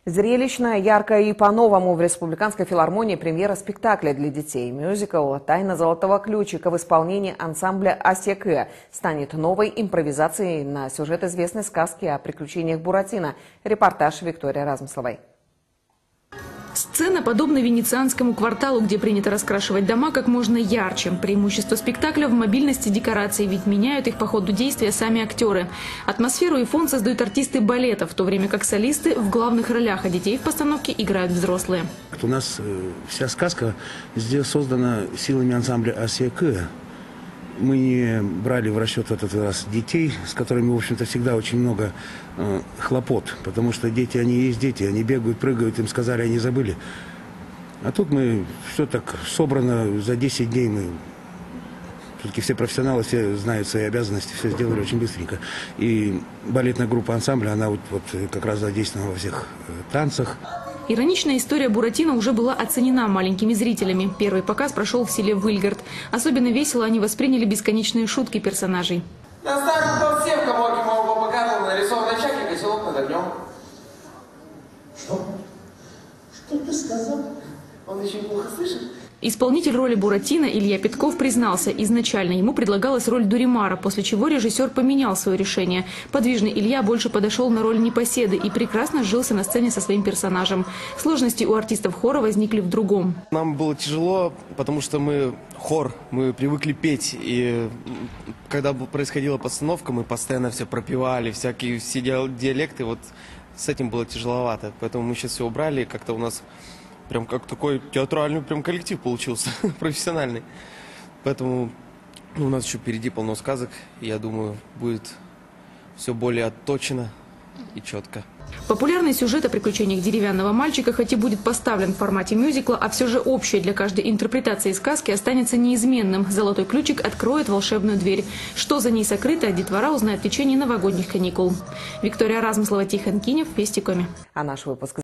Зрелищно, ярко и по-новому в Республиканской филармонии премьера спектакля для детей. Мюзикл «Тайна золотого ключика» в исполнении ансамбля «Асекэ» станет новой импровизацией на сюжет известной сказки о приключениях Буратино. Репортаж Виктории Размысловой. Сцена подобна венецианскому кварталу, где принято раскрашивать дома как можно ярче. Преимущество спектакля в мобильности декораций, ведь меняют их по ходу действия сами актеры. Атмосферу и фон создают артисты балета, в то время как солисты в главных ролях, а детей в постановке играют взрослые. У нас вся сказка здесь создана силами ансамбля «Асекэ». Мы не брали в расчет в этот раз детей, с которыми, в общем-то, всегда очень много хлопот. Потому что дети, они есть дети, они бегают, прыгают, им сказали, они забыли. А тут мы все так собрано, за 10 дней мы... Все-таки все профессионалы, все знают свои обязанности, все сделали очень быстренько. И балетная группа ансамбля, она вот как раз задействована во всех танцах. Ироничная история Буратино уже была оценена маленькими зрителями. Первый показ прошел в селе Выльгард. Особенно весело они восприняли бесконечные шутки персонажей. Наставник все в коморке моего показывал нарисованный чак и котелок над огнем. Что? Что ты сказал? Он еще плохо слышит. Исполнитель роли Буратино Илья Петков признался, изначально ему предлагалась роль Дуримара, после чего режиссер поменял свое решение. Подвижный Илья больше подошел на роль непоседы и прекрасно сжился на сцене со своим персонажем. Сложности у артистов хора возникли в другом. Нам было тяжело, потому что мы хор, мы привыкли петь. И когда происходила постановка, мы постоянно все пропевали, всякие все диалекты. Вот с этим было тяжеловато. Поэтому мы сейчас все убрали, как-то у нас... Прям как такой театральный прям коллектив получился, профессиональный. Поэтому у нас еще впереди полно сказок. И я думаю, будет все более отточено и четко. Популярный сюжет о приключениях деревянного мальчика хоть и будет поставлен в формате мюзикла, а все же общее для каждой интерпретации сказки останется неизменным. Золотой ключик откроет волшебную дверь. Что за ней сокрыто, детвора узнает в течение новогодних каникул. Виктория Размыслова, Тихон Кинев, Вести Коми. А наш выпуск